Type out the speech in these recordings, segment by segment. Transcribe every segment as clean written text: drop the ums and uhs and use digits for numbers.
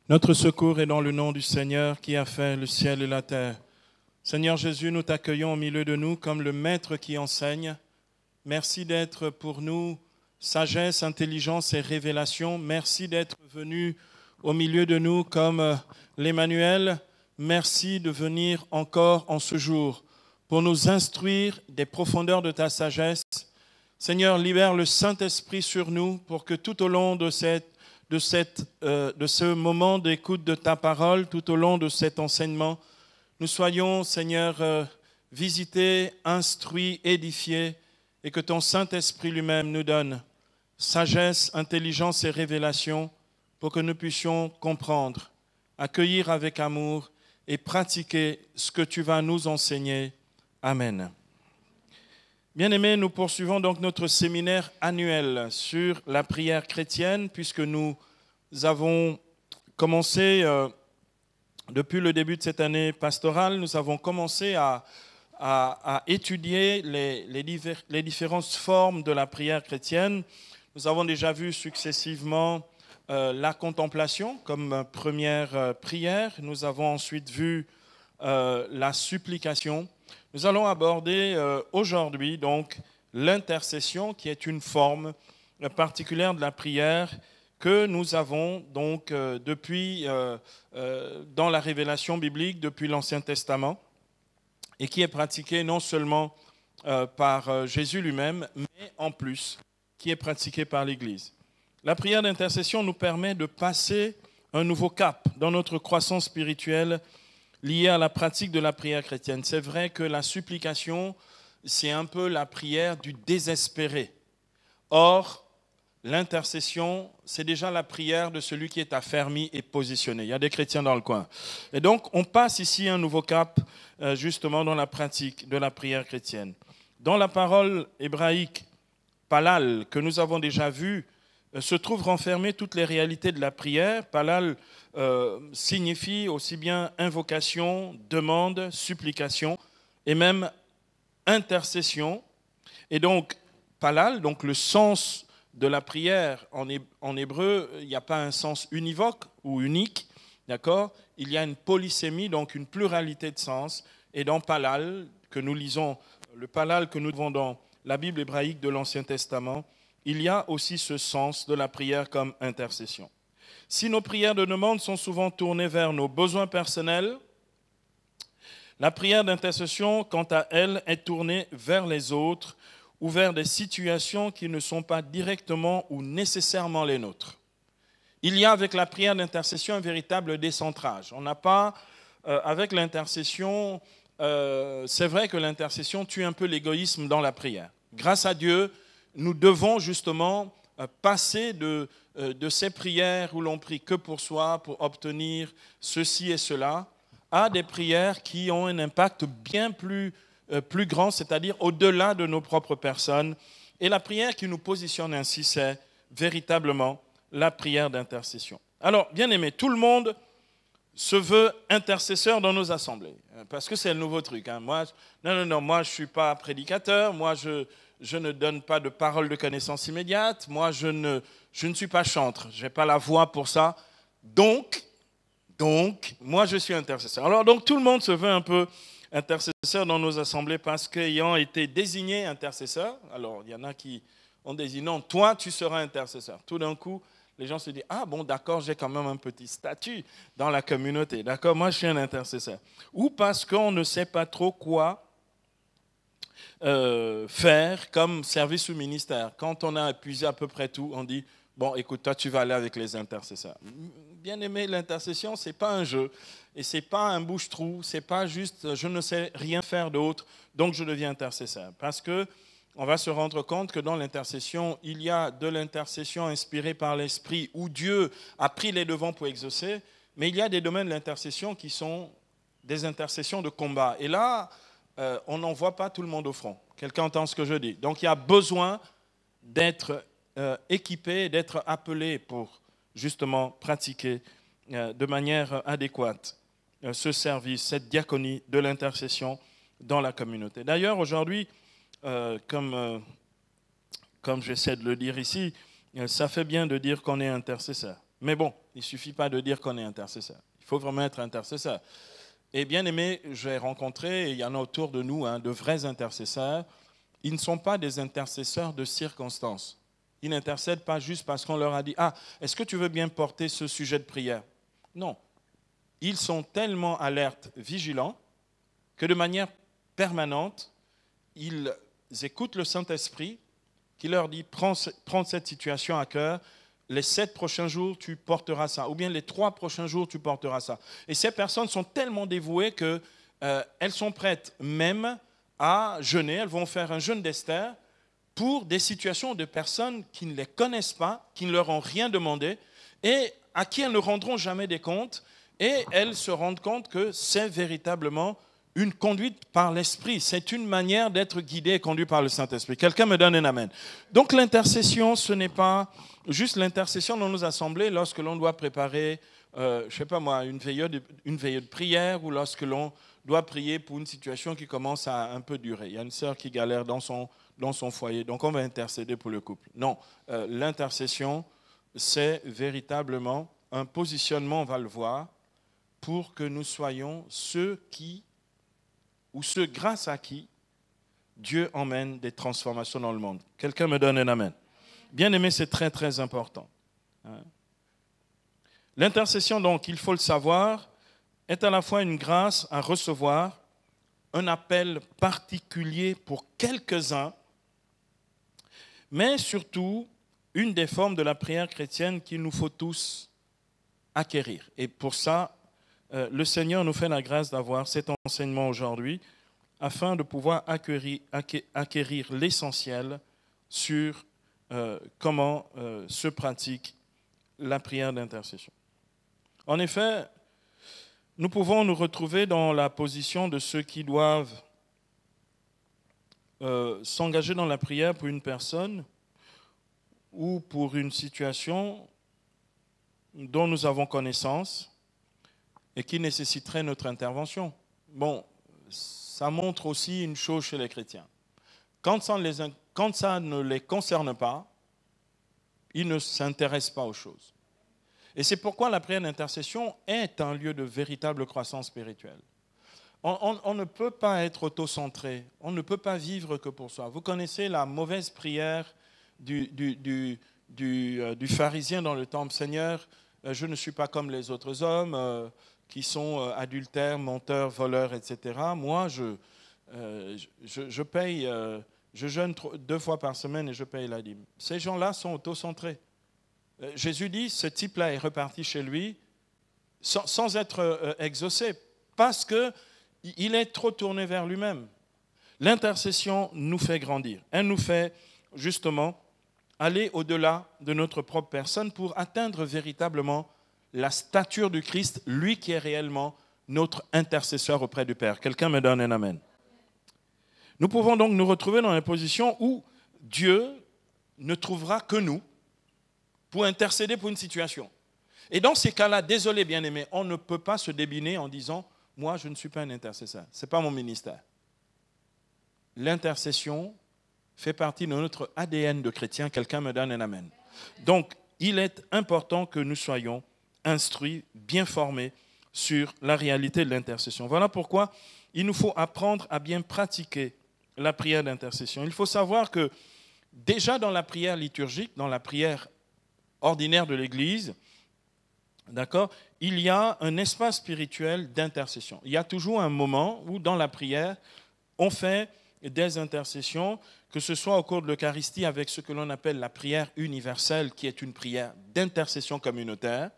Notre secours est dans le nom du Seigneur qui a fait le ciel et la terre. Seigneur Jésus, nous t'accueillons au milieu de nous comme le Maître qui enseigne. Merci d'être pour nous sagesse, intelligence et révélation. Merci d'être venu au milieu de nous comme l'Emmanuel. Merci de venir encore en ce jour pour nous instruire des profondeurs de ta sagesse. Seigneur, libère le Saint-Esprit sur nous pour que tout au long de ce moment d'écoute de ta parole, tout au long de cet enseignement, nous soyons, Seigneur, visités, instruits, édifiés, et que ton Saint-Esprit lui-même nous donne sagesse, intelligence et révélation pour que nous puissions comprendre, accueillir avec amour et pratiquer ce que tu vas nous enseigner. Amen. Bien-aimés, nous poursuivons donc notre séminaire annuel sur la prière chrétienne, puisque nous avons commencé, depuis le début de cette année pastorale, nous avons commencé à étudier les différentes formes de la prière chrétienne. Nous avons déjà vu successivement la contemplation comme première prière. Nous avons ensuite vu la supplication. Nous allons aborder aujourd'hui donc l'intercession, qui est une forme particulière de la prière que nous avons donc depuis dans la révélation biblique depuis l'Ancien Testament et qui est pratiquée non seulement par Jésus lui-même, mais en plus qui est pratiquée par l'Église. La prière d'intercession nous permet de passer un nouveau cap dans notre croissance spirituelle liée à la pratique de la prière chrétienne. C'est vrai que la supplication, c'est un peu la prière du désespéré. Or, l'intercession, c'est déjà la prière de celui qui est affermi et positionné. Il y a des chrétiens dans le coin. Et donc, on passe ici un nouveau cap, justement, dans la pratique de la prière chrétienne. Dans la parole hébraïque, palal, que nous avons déjà vue, se trouvent renfermées toutes les réalités de la prière. Palal signifie aussi bien invocation, demande, supplication et même intercession. Et donc, palal, donc le sens de la prière en hébreu, il n'y a pas un sens univoque ou unique, d'accord ? Il y a une polysémie, donc une pluralité de sens. Et dans palal, que nous lisons, le palal que nous trouvons dans la Bible hébraïque de l'Ancien Testament, il y a aussi ce sens de la prière comme intercession. Si nos prières de demande sont souvent tournées vers nos besoins personnels, la prière d'intercession, quant à elle, est tournée vers les autres ou vers des situations qui ne sont pas directement ou nécessairement les nôtres. Il y a avec la prière d'intercession un véritable décentrage. On n'a pas, avec l'intercession, c'est vrai que l'intercession tue un peu l'égoïsme dans la prière. Grâce à Dieu, nous devons justement passer de ces prières où l'on prie que pour soi, pour obtenir ceci et cela, à des prières qui ont un impact bien plus grand, c'est-à-dire au-delà de nos propres personnes. Et la prière qui nous positionne ainsi, c'est véritablement la prière d'intercession. Alors, bien aimé, tout le monde se veut intercesseur dans nos assemblées, parce que c'est le nouveau truc. Hein. Moi, moi je ne suis pas prédicateur, moi je ne donne pas de parole de connaissance immédiate, moi je ne suis pas chantre, je n'ai pas la voix pour ça, donc, moi je suis intercesseur. Alors donc tout le monde se veut un peu intercesseur dans nos assemblées parce qu'ayant été désigné intercesseur, alors il y en a qui ont désigné, non, toi tu seras intercesseur. Tout d'un coup, les gens se disent, ah bon d'accord, j'ai quand même un petit statut dans la communauté, d'accord, moi je suis un intercesseur. Ou parce qu'on ne sait pas trop quoi faire comme service ou ministère. Quand on a épuisé à peu près tout, on dit, bon écoute, toi tu vas aller avec les intercesseurs. Bien aimé, l'intercession, ce n'est pas un jeu, et ce n'est pas un bouche-trou, ce n'est pas juste, je ne sais rien faire d'autre, donc je deviens intercesseur. Parce que on va se rendre compte que dans l'intercession, il y a de l'intercession inspirée par l'Esprit, où Dieu a pris les devants pour exaucer, mais il y a des domaines de l'intercession qui sont des intercessions de combat. Et là, on n'envoie pas tout le monde au front. Quelqu'un entend ce que je dis. Donc il y a besoin d'être équipé, d'être appelé pour justement pratiquer de manière adéquate ce service, cette diaconie de l'intercession dans la communauté. D'ailleurs, aujourd'hui, comme j'essaie de le dire ici, ça fait bien de dire qu'on est intercesseur. Mais bon, Il ne suffit pas de dire qu'on est intercesseur. Il faut vraiment être intercesseur. Et bien aimé, j'ai rencontré, et il y en a autour de nous, de vrais intercesseurs. Ils ne sont pas des intercesseurs de circonstances. Ils n'intercèdent pas juste parce qu'on leur a dit « Ah, est-ce que tu veux bien porter ce sujet de prière ?» Non. Ils sont tellement alertes, vigilants, que de manière permanente, ils écoutent le Saint-Esprit qui leur dit « Prends cette situation à cœur, les 7 prochains jours, tu porteras ça. » Ou bien les 3 prochains jours, tu porteras ça. Et ces personnes sont tellement dévouées qu'elles sont prêtes même à jeûner. Elles vont faire un jeûne d'Esther pour des situations de personnes qui ne les connaissent pas, qui ne leur ont rien demandé et à qui elles ne rendront jamais des comptes. Et elles se rendent compte que c'est véritablement une conduite par l'Esprit. C'est une manière d'être guidé et conduit par le Saint-Esprit. Quelqu'un me donne un amen. Donc l'intercession, ce n'est pas juste l'intercession dans nos assemblées lorsque l'on doit préparer, je ne sais pas moi, une veillée de prière ou lorsque l'on doit prier pour une situation qui commence à un peu durer. Il y a une sœur qui galère dans son foyer, donc on va intercéder pour le couple. Non, l'intercession, c'est véritablement un positionnement, on va le voir, pour que nous soyons ceux grâce à qui Dieu emmène des transformations dans le monde. Quelqu'un me donne un amen. Bien aimé, c'est très très important. L'intercession, donc, il faut le savoir, est à la fois une grâce à recevoir, un appel particulier pour quelques-uns, mais surtout une des formes de la prière chrétienne qu'il nous faut tous acquérir. Et pour ça, le Seigneur nous fait la grâce d'avoir cet enseignement aujourd'hui afin de pouvoir acquérir l'essentiel sur comment se pratique la prière d'intercession. En effet, nous pouvons nous retrouver dans la position de ceux qui doivent s'engager dans la prière pour une personne ou pour une situation dont nous avons connaissance et qui nécessiterait notre intervention. Bon, ça montre aussi une chose chez les chrétiens. Quand ça ne les concerne pas, ils ne s'intéressent pas aux choses. Et c'est pourquoi la prière d'intercession est un lieu de véritable croissance spirituelle. On ne peut pas être autocentré, on ne peut pas vivre que pour soi. Vous connaissez la mauvaise prière du pharisien dans le temple. Seigneur, je ne suis pas comme les autres hommes qui sont adultères, menteurs, voleurs, etc. Moi, je paye, je jeûne 2 fois par semaine et je paye la dîme. Ces gens-là sont autocentrés. Jésus dit, ce type-là est reparti chez lui sans être exaucé, parce qu'il est trop tourné vers lui-même. L'intercession nous fait grandir. Elle nous fait justement aller au-delà de notre propre personne pour atteindre véritablement la stature du Christ, lui qui est réellement notre intercesseur auprès du Père. Quelqu'un me donne un amen. Nous pouvons donc nous retrouver dans une position où Dieu ne trouvera que nous pour intercéder pour une situation. Et dans ces cas-là, désolé bien-aimé, on ne peut pas se débiner en disant « moi, je ne suis pas un intercesseur, ce n'est pas mon ministère ». L'intercession fait partie de notre ADN de chrétien. Quelqu'un me donne un amen. Donc, il est important que nous soyons instruits, bien formés sur la réalité de l'intercession. Voilà pourquoi il nous faut apprendre à bien pratiquer la prière d'intercession. Il faut savoir que déjà dans la prière liturgique, dans la prière ordinaire de l'Église, d'accord, il y a un espace spirituel d'intercession. Il y a toujours un moment où dans la prière, on fait des intercessions, que ce soit au cours de l'Eucharistie avec ce que l'on appelle la prière universelle, qui est une prière d'intercession communautaire,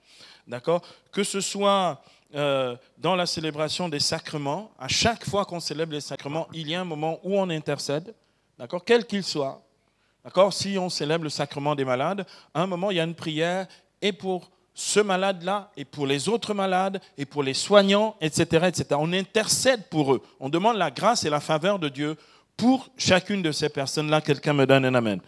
d'accord, que ce soit dans la célébration des sacrements. À chaque fois qu'on célèbre les sacrements, il y a un moment où on intercède, d'accord, quel qu'il soit. D'accord, si on célèbre le sacrement des malades, à un moment, il y a une prière et pour ce malade-là, et pour les autres malades, et pour les soignants, etc., etc. On intercède pour eux. On demande la grâce et la faveur de Dieu pour chacune de ces personnes-là. Quelqu'un me donne un amen.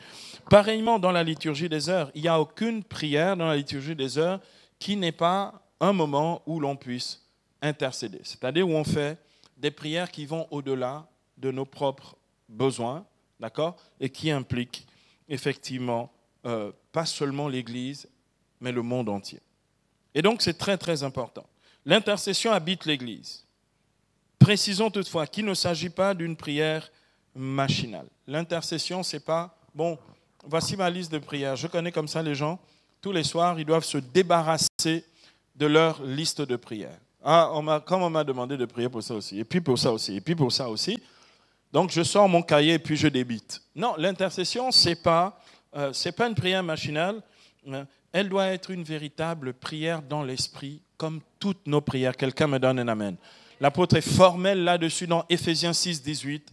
Pareillement, dans la liturgie des heures, il n'y a aucune prière dans la liturgie des heures qui n'est pas un moment où l'on puisse intercéder. C'est-à-dire où on fait des prières qui vont au-delà de nos propres besoins, d'accord, et qui impliquent effectivement pas seulement l'Église, mais le monde entier. Et donc, c'est très, très important. L'intercession habite l'Église. Précisons toutefois qu'il ne s'agit pas d'une prière machinale. L'intercession, c'est pas, bon, voici ma liste de prières. Je connais comme ça les gens, tous les soirs, ils doivent se débarrasser de leur liste de prières. Ah, comme on m'a demandé de prier pour ça aussi, et puis pour ça aussi, et puis pour ça aussi. Donc, je sors mon cahier et puis je débite. Non, l'intercession, c'est pas une prière machinale. Elle doit être une véritable prière dans l'esprit, comme toutes nos prières. Quelqu'un me donne un amen. L'apôtre est formel là-dessus dans Éphésiens 6, 18.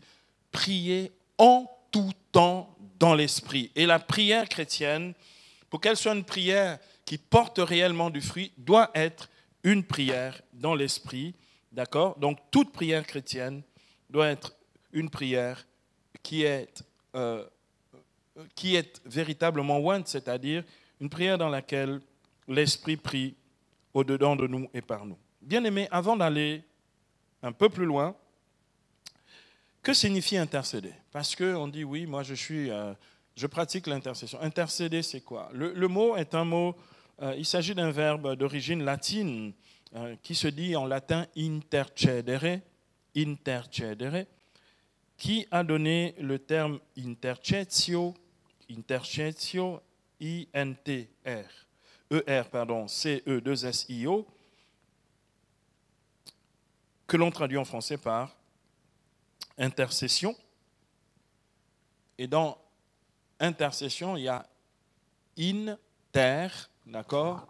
Priez en tout temps dans l'esprit. Et la prière chrétienne, pour qu'elle soit une prière qui porte réellement du fruit, doit être une prière dans l'esprit. D'accord? Donc, toute prière chrétienne doit être une prière qui est véritablement one, c'est-à-dire une prière dans laquelle l'Esprit prie au-dedans de nous et par nous. Bien-aimés, avant d'aller un peu plus loin, que signifie intercéder? Parce qu'on dit, oui, moi je pratique l'intercession. Intercéder, c'est quoi? Le mot est un mot, il s'agit d'un verbe d'origine latine qui se dit en latin intercedere, qui a donné le terme intercessio, C-E-2-S-I-O, que l'on traduit en français par intercession. Et dans intercession, il y a inter, d'accord,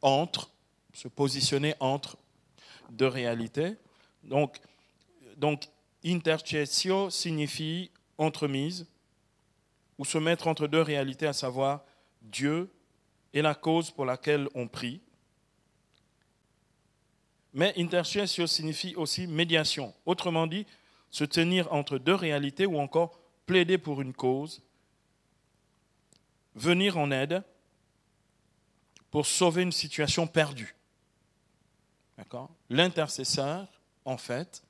entre, se positionner entre deux réalités. Donc intercessio signifie entremise, ou se mettre entre deux réalités, à savoir Dieu et la cause pour laquelle on prie. Mais intercessio signifie aussi médiation. Autrement dit, se tenir entre deux réalités ou encore plaider pour une cause, venir en aide pour sauver une situation perdue. D'accord? L'intercesseur, en fait,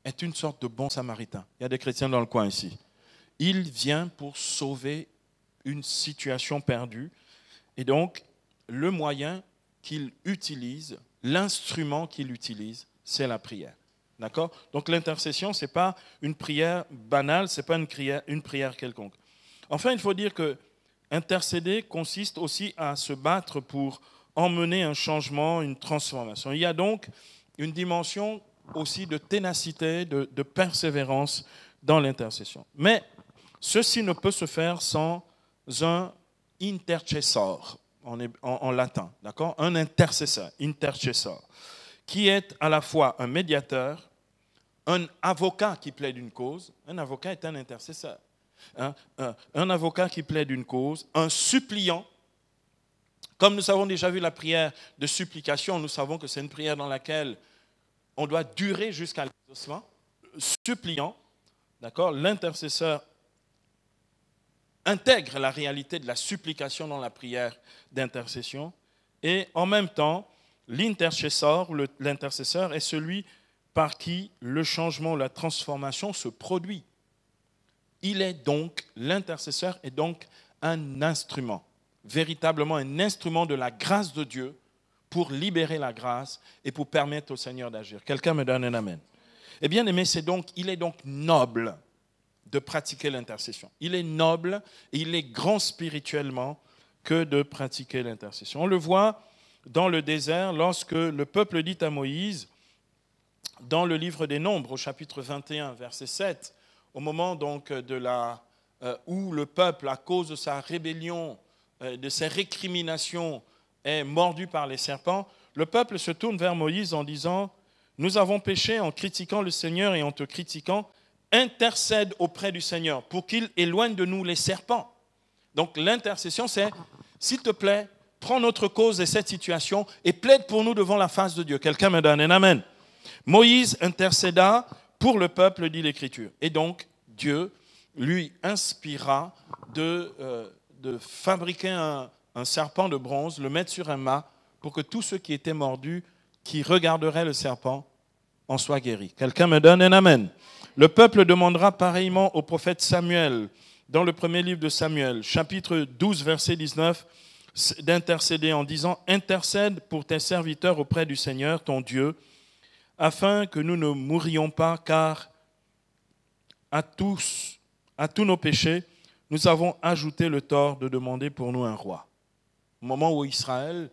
est une sorte de bon samaritain. Il y a des chrétiens dans le coin ici. Il vient pour sauver une situation perdue. Et donc, le moyen qu'il utilise, l'instrument qu'il utilise, c'est la prière. D'accord? Donc, l'intercession, ce n'est pas une prière banale, ce n'est pas une prière quelconque. Enfin, il faut dire que intercéder consiste aussi à se battre pour emmener un changement, une transformation. Il y a donc une dimension aussi de ténacité, de persévérance dans l'intercession. Mais ceci ne peut se faire sans un intercessor, en latin, d'accord? Un intercesseur, qui est à la fois un médiateur, un avocat qui plaide une cause. Un avocat est un intercesseur. Un avocat qui plaide une cause, un suppliant. Comme nous avons déjà vu la prière de supplication, nous savons que c'est une prière dans laquelle on doit durer jusqu'à l'exaucement. Suppliant, d'accord? L'intercesseur intègre la réalité de la supplication dans la prière d'intercession. Et en même temps, l'intercesseur est celui par qui le changement, la transformation se produit. L'intercesseur est donc un instrument, véritablement un instrument de la grâce de Dieu pour libérer la grâce et pour permettre au Seigneur d'agir. Quelqu'un me donne un amen. Eh bien, aimé, il est donc noble de pratiquer l'intercession. Il est noble et il est grand spirituellement que de pratiquer l'intercession. On le voit dans le désert lorsque le peuple dit à Moïse, dans le livre des Nombres, au chapitre 21, verset 7, au moment donc où le peuple, à cause de sa rébellion, de ses récriminations, est mordu par les serpents, le peuple se tourne vers Moïse en disant « Nous avons péché en critiquant le Seigneur et en te critiquant, intercède auprès du Seigneur pour qu'il éloigne de nous les serpents. » Donc l'intercession, c'est « S'il te plaît, prends notre cause de cette situation et plaide pour nous devant la face de Dieu. » Quelqu'un me donne un amen. Moïse intercéda pour le peuple, dit l'Écriture. Et donc, Dieu lui inspira de fabriquer un serpent de bronze, le mettre sur un mât, pour que tous ceux qui étaient mordus, qui regarderaient le serpent, en soient guéris. Quelqu'un me donne un amen. Le peuple demandera pareillement au prophète Samuel, dans le premier livre de Samuel, chapitre 12, verset 19, d'intercéder en disant « Intercède pour tes serviteurs auprès du Seigneur, ton Dieu, afin que nous ne mourions pas, car à tous nos péchés, nous avons ajouté le tort de demander pour nous un roi. » Au moment où Israël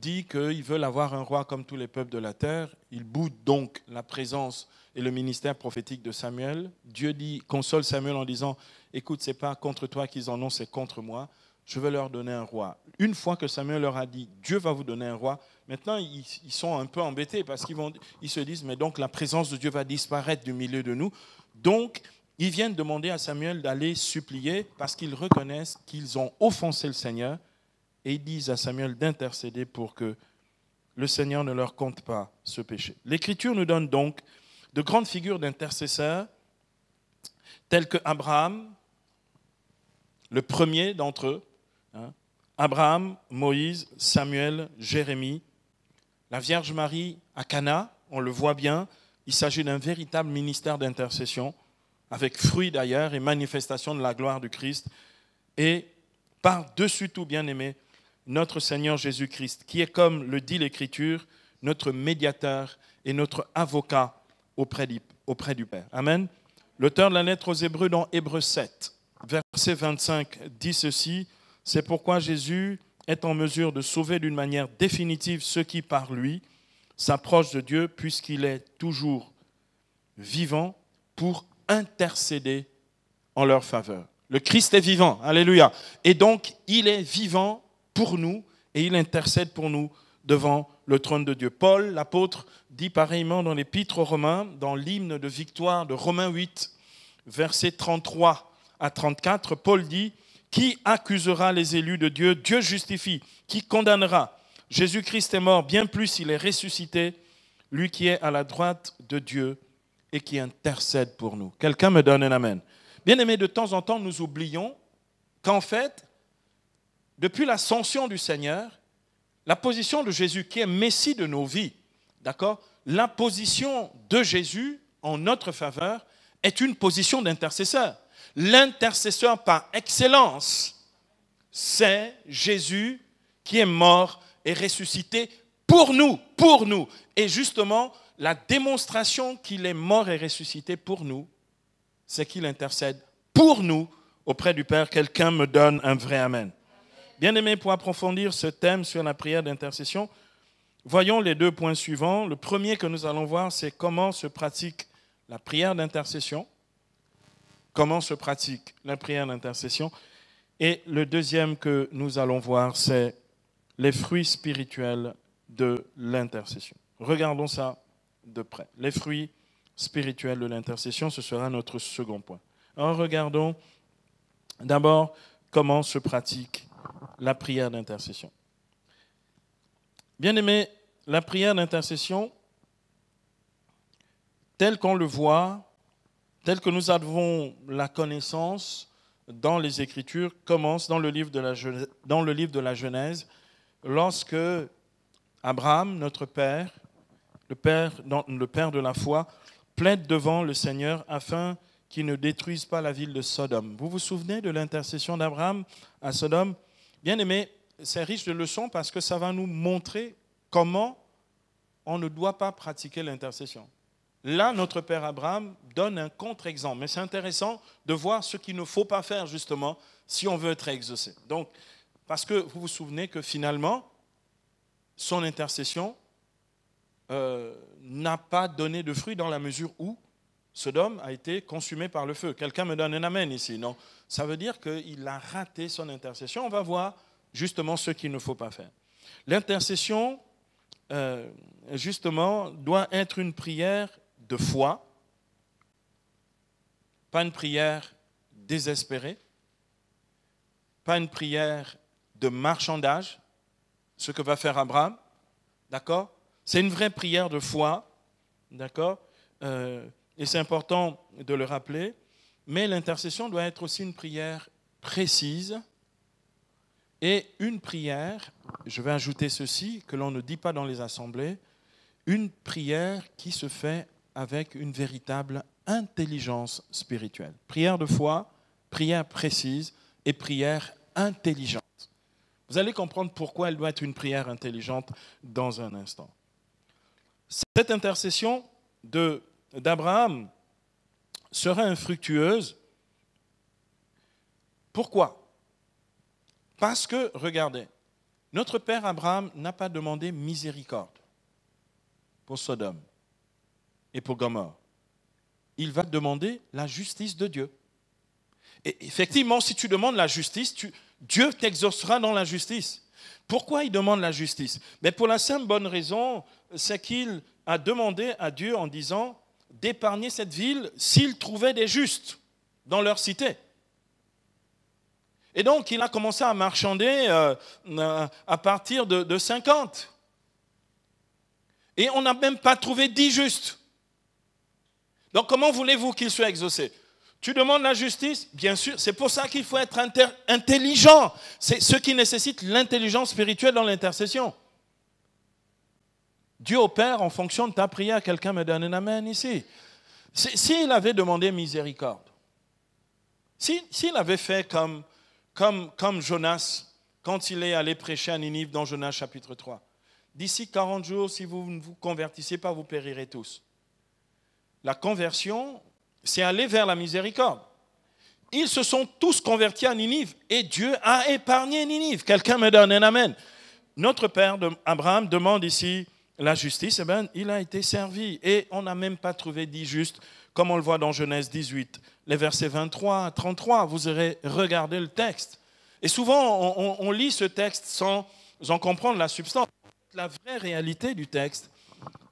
dit qu'ils veulent avoir un roi comme tous les peuples de la terre, ils boudent donc la présence et le ministère prophétique de Samuel. Dieu console Samuel en disant « Écoute, ce n'est pas contre toi qu'ils en ont, c'est contre moi. Je vais leur donner un roi. » Une fois que Samuel leur a dit « Dieu va vous donner un roi », maintenant ils sont un peu embêtés parce qu'ils se disent « Mais donc la présence de Dieu va disparaître du milieu de nous. » Donc, ils viennent demander à Samuel d'aller supplier parce qu'ils reconnaissent qu'ils ont offensé le Seigneur et ils disent à Samuel d'intercéder pour que le Seigneur ne leur compte pas ce péché. L'Écriture nous donne donc de grandes figures d'intercesseurs tels que Abraham, le premier d'entre eux, Abraham, Moïse, Samuel, Jérémie, la Vierge Marie à Cana, on le voit bien, il s'agit d'un véritable ministère d'intercession, avec fruit d'ailleurs et manifestation de la gloire du Christ. Et par-dessus tout, bien-aimé, notre Seigneur Jésus-Christ, qui est, comme le dit l'Écriture, notre médiateur et notre avocat auprès du Père. Amen. L'auteur de la lettre aux Hébreux dans Hébreux 7, verset 25, dit ceci, « C'est pourquoi Jésus est en mesure de sauver d'une manière définitive ceux qui, par lui, s'approchent de Dieu, puisqu'il est toujours vivant pour intercéder en leur faveur. » Le Christ est vivant, alléluia. Et donc, il est vivant pour nous et il intercède pour nous devant le trône de Dieu. Paul, l'apôtre, dit pareillement dans l'Épître aux Romains, dans l'hymne de victoire de Romains 8, versets 33 à 34, Paul dit « Qui accusera les élus de Dieu? Dieu justifie. Qui condamnera? Jésus-Christ est mort, bien plus il est ressuscité, lui qui est à la droite de Dieu et qui intercède pour nous. » Quelqu'un me donne un amen. Bien-aimés, de temps en temps, nous oublions qu'en fait, depuis l'ascension du Seigneur, la position de Jésus, qui est Messie de nos vies, d'accord, la position de Jésus en notre faveur est une position d'intercesseur. L'intercesseur par excellence, c'est Jésus qui est mort et ressuscité pour nous, pour nous. Et justement, la démonstration qu'il est mort et ressuscité pour nous, c'est qu'il intercède pour nous auprès du Père. Quelqu'un me donne un vrai amen. Bien-aimés, pour approfondir ce thème sur la prière d'intercession, voyons les deux points suivants. Le premier que nous allons voir, c'est comment se pratique la prière d'intercession. Comment se pratique la prière d'intercession. Et le deuxième que nous allons voir, c'est les fruits spirituels de l'intercession. Regardons ça de près. Les fruits spirituels de l'intercession, ce sera notre second point. Alors regardons d'abord comment se pratique la prière d'intercession. Bien-aimés, la prière d'intercession, telle qu'on le voit, telle que nous avons la connaissance dans les Écritures, commence dans le livre de la Genèse, lorsque Abraham, notre père, le père de la foi, plaide devant le Seigneur afin qu'il ne détruise pas la ville de Sodome. Vous vous souvenez de l'intercession d'Abraham à Sodome? Bien aimé, c'est riche de leçons parce que ça va nous montrer comment on ne doit pas pratiquer l'intercession. Là, notre père Abraham donne un contre-exemple, mais c'est intéressant de voir ce qu'il ne faut pas faire justement si on veut être exaucé. Donc, parce que vous vous souvenez que finalement, son intercession n'a pas donné de fruit dans la mesure où Sodome a été consumé par le feu. Quelqu'un me donne un amen ici, non? Ça veut dire qu'il a raté son intercession. On va voir justement ce qu'il ne faut pas faire. L'intercession, justement, doit être une prière de foi, pas une prière désespérée, pas une prière de marchandage, ce que va faire Abraham, d'accord? C'est une vraie prière de foi, d'accord? Et c'est important de le rappeler, mais l'intercession doit être aussi une prière précise et une prière, je vais ajouter ceci, que l'on ne dit pas dans les assemblées, une prière qui se fait avec une véritable intelligence spirituelle. Prière de foi, prière précise et prière intelligente. Vous allez comprendre pourquoi elle doit être une prière intelligente dans un instant. Cette intercession d'Abraham sera infructueuse. Pourquoi? Parce que, regardez, notre père Abraham n'a pas demandé miséricorde pour Sodome et pour Gomorrhe. Il va demander la justice de Dieu. Et effectivement, si tu demandes la justice, Dieu t'exaucera dans la justice. Pourquoi il demande la justice? Mais pour la simple bonne raison, c'est qu'il a demandé à Dieu en disant d'épargner cette ville s'il trouvait des justes dans leur cité. Et donc, il a commencé à marchander à partir de 50. Et on n'a même pas trouvé 10 justes. Donc, comment voulez-vous qu'il soit exaucé? Tu demandes la justice? Bien sûr, c'est pour ça qu'il faut être intelligent. C'est ce qui nécessite l'intelligence spirituelle dans l'intercession. Dieu opère en fonction de ta prière. Quelqu'un me donne un amen ici. S'il avait demandé miséricorde, s'il avait fait comme Jonas, quand il est allé prêcher à Ninive dans Jonas chapitre 3, d'ici 40 jours, si vous ne vous convertissez pas, vous périrez tous. La conversion, c'est aller vers la miséricorde. Ils se sont tous convertis à Ninive et Dieu a épargné Ninive. Quelqu'un me donne un amen. Notre père Abraham demande ici la justice. Eh bien, il a été servi et on n'a même pas trouvé 10 justes, comme on le voit dans Genèse 18, les versets 23 à 33. Vous aurez regardé le texte. Et souvent, on lit ce texte sans en comprendre la substance. La vraie réalité du texte,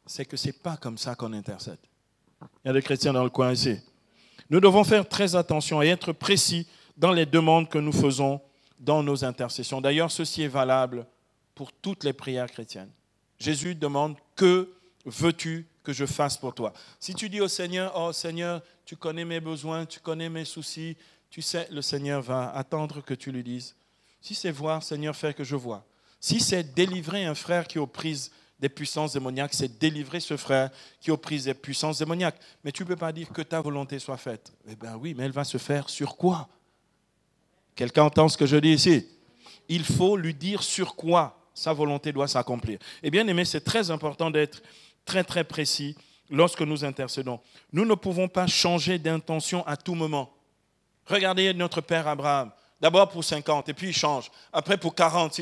c'est que ce n'est pas comme ça qu'on intercède. Il y a des chrétiens dans le coin ici. Nous devons faire très attention et être précis dans les demandes que nous faisons dans nos intercessions. D'ailleurs, ceci est valable pour toutes les prières chrétiennes. Jésus demande « Que veux-tu que je fasse pour toi ?» Si tu dis au Seigneur « Oh Seigneur, tu connais mes besoins, tu connais mes soucis », tu sais, le Seigneur va attendre que tu lui dises. Si c'est voir, Seigneur, fais que je vois. Si c'est délivrer un frère qui est aux prises des puissances démoniaques, c'est délivrer ce frère qui est aux prises des puissances démoniaques. Mais tu ne peux pas dire que ta volonté soit faite. Eh bien oui, mais elle va se faire sur quoi? Quelqu'un entend ce que je dis ici? Il faut lui dire sur quoi sa volonté doit s'accomplir. Eh bien aimé, c'est très important d'être très très précis lorsque nous intercédons. Nous ne pouvons pas changer d'intention à tout moment. Regardez notre père Abraham. D'abord pour 50, et puis il change. Après pour 40,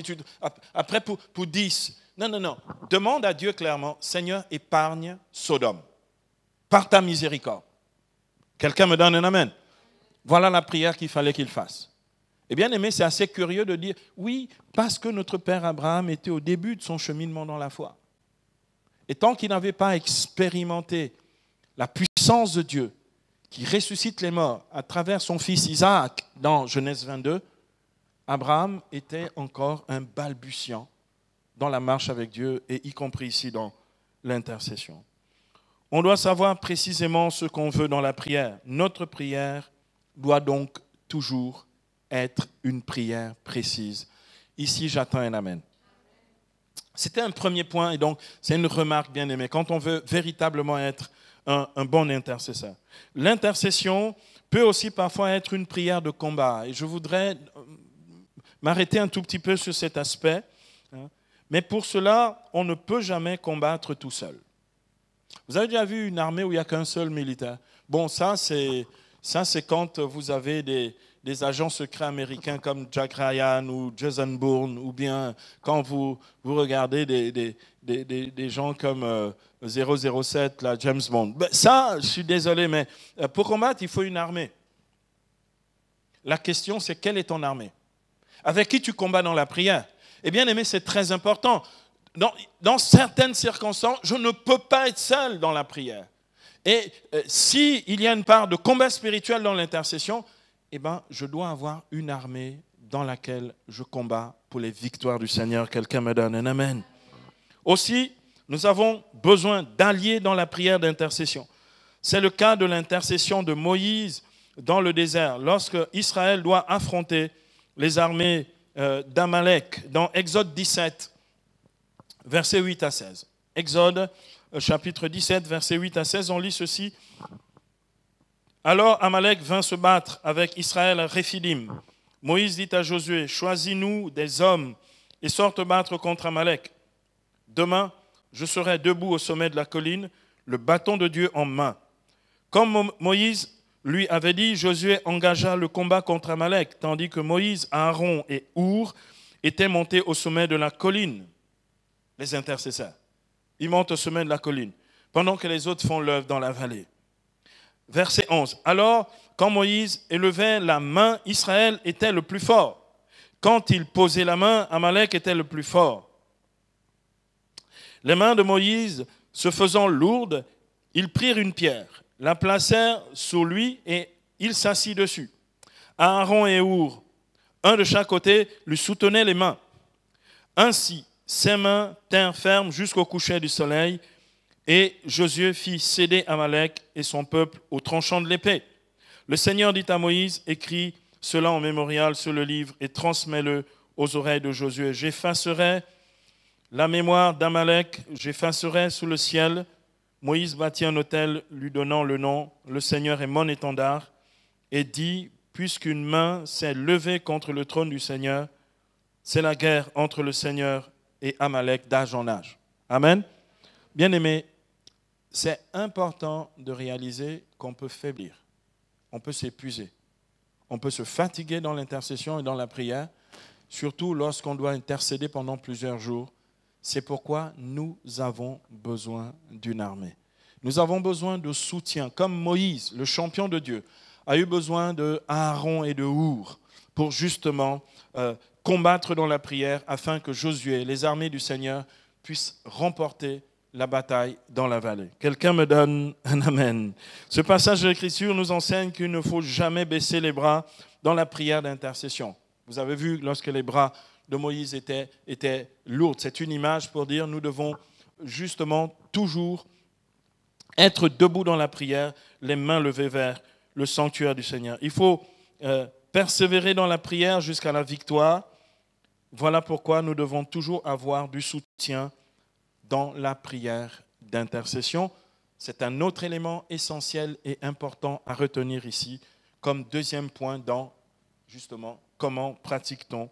après pour 10. Non. Demande à Dieu clairement, Seigneur, épargne Sodome par ta miséricorde. Quelqu'un me donne un amen. Voilà la prière qu'il fallait qu'il fasse. Et bien aimé, c'est assez curieux de dire, oui, parce que notre père Abraham était au début de son cheminement dans la foi. Et tant qu'il n'avait pas expérimenté la puissance de Dieu, qui ressuscite les morts à travers son fils Isaac dans Genèse 22, Abraham était encore un balbutiant dans la marche avec Dieu, et y compris ici dans l'intercession. On doit savoir précisément ce qu'on veut dans la prière. Notre prière doit donc toujours être une prière précise. Ici, j'attends un amen. C'était un premier point, et donc c'est une remarque bien aimée. Quand on veut véritablement être un bon intercesseur. L'intercession peut aussi parfois être une prière de combat. Et je voudrais m'arrêter un tout petit peu sur cet aspect. Mais pour cela, on ne peut jamais combattre tout seul. Vous avez déjà vu une armée où il n'y a qu'un seul militaire? Bon, ça c'est quand vous avez des agents secrets américains comme Jack Ryan ou Jason Bourne, ou bien quand vous regardez des gens comme 007, là, James Bond. Ben, ça, je suis désolé, mais pour combattre, il faut une armée. La question, c'est quelle est ton armée? Avec qui tu combats dans la prière? Eh bien, aimé, c'est très important. Dans certaines circonstances, je ne peux pas être seul dans la prière. Et s'il y a une part de combat spirituel dans l'intercession, eh bien, je dois avoir une armée dans laquelle je combats pour les victoires du Seigneur. Quelqu'un me donne un amen. Aussi, nous avons besoin d'alliés dans la prière d'intercession. C'est le cas de l'intercession de Moïse dans le désert, lorsque Israël doit affronter les armées d'Amalek, dans Exode 17, versets 8 à 16. Exode, chapitre 17, versets 8 à 16, on lit ceci. Alors Amalek vint se battre avec Israël à Réphidim. Moïse dit à Josué, choisis-nous des hommes et sors te battre contre Amalek. Demain, je serai debout au sommet de la colline, le bâton de Dieu en main. Comme Moïse lui avait dit, Josué engagea le combat contre Amalek, tandis que Moïse, Aaron et Our étaient montés au sommet de la colline, les intercesseurs. Ils montent au sommet de la colline, pendant que les autres font l'œuvre dans la vallée. Verset 11. Alors, quand Moïse élevait la main, Israël était le plus fort. Quand il posait la main, Amalek était le plus fort. Les mains de Moïse se faisant lourdes, ils prirent une pierre, la placèrent sous lui et il s'assit dessus. Aaron et Our, un de chaque côté, lui soutenaient les mains. Ainsi, ses mains tinrent ferme jusqu'au coucher du soleil et Josué fit céder Amalek et son peuple au tranchant de l'épée. Le Seigneur dit à Moïse, écris cela en mémorial sur le livre et transmets-le aux oreilles de Josué. J'effacerai la mémoire d'Amalek, j'effacerai sous le ciel. Moïse bâtit un autel, lui donnant le nom, le Seigneur est mon étendard, et dit, puisqu'une main s'est levée contre le trône du Seigneur, c'est la guerre entre le Seigneur et Amalek d'âge en âge. Amen. Bien-aimés, c'est important de réaliser qu'on peut faiblir, on peut s'épuiser, on peut se fatiguer dans l'intercession et dans la prière, surtout lorsqu'on doit intercéder pendant plusieurs jours. C'est pourquoi nous avons besoin d'une armée. Nous avons besoin de soutien, comme Moïse, le champion de Dieu, a eu besoin de Aaron et de Our pour justement combattre dans la prière afin que Josué, les armées du Seigneur, puissent remporter la bataille dans la vallée. Quelqu'un me donne un amen. Ce passage de l'Écriture nous enseigne qu'il ne faut jamais baisser les bras dans la prière d'intercession. Vous avez vu lorsque les bras de Moïse étaient lourds. C'est une image pour dire nous devons justement toujours être debout dans la prière, les mains levées vers le sanctuaire du Seigneur. Il faut persévérer dans la prière jusqu'à la victoire. Voilà pourquoi nous devons toujours avoir du soutien dans la prière d'intercession. C'est un autre élément essentiel et important à retenir ici comme deuxième point dans justement comment pratique-t-on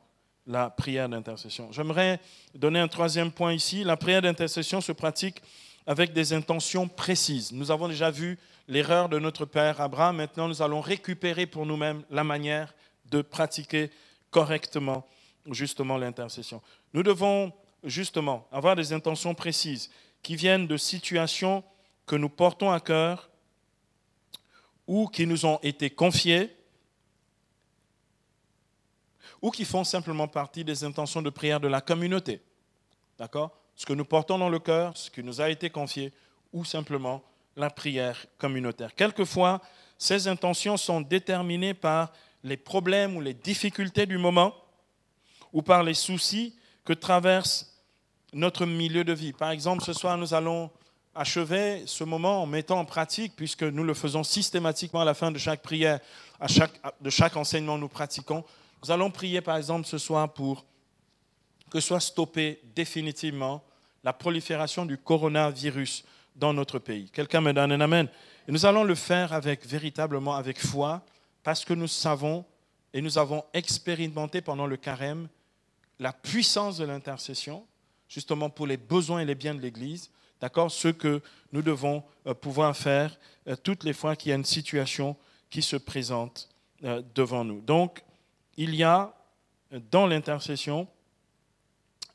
la prière d'intercession. J'aimerais donner un troisième point ici. La prière d'intercession se pratique avec des intentions précises. Nous avons déjà vu l'erreur de notre père Abraham. Maintenant, nous allons récupérer pour nous-mêmes la manière de pratiquer correctement justement l'intercession. Nous devons justement avoir des intentions précises qui viennent de situations que nous portons à cœur ou qui nous ont été confiées ou qui font simplement partie des intentions de prière de la communauté. D'accord ? Ce que nous portons dans le cœur, ce qui nous a été confié, ou simplement la prière communautaire. Quelquefois, ces intentions sont déterminées par les problèmes ou les difficultés du moment, ou par les soucis que traverse notre milieu de vie. Par exemple, ce soir, nous allons achever ce moment en mettant en pratique, puisque nous le faisons systématiquement à la fin de chaque prière, de chaque enseignement nous pratiquons. Nous allons prier, par exemple, ce soir pour que soit stoppée définitivement la prolifération du coronavirus dans notre pays. Quelqu'un me donne un amen. Et nous allons le faire véritablement avec foi, parce que nous savons et nous avons expérimenté pendant le carême la puissance de l'intercession, justement pour les besoins et les biens de l'Église, d'accord, ce que nous devons pouvoir faire toutes les fois qu'il y a une situation qui se présente devant nous. Donc, il y a dans l'intercession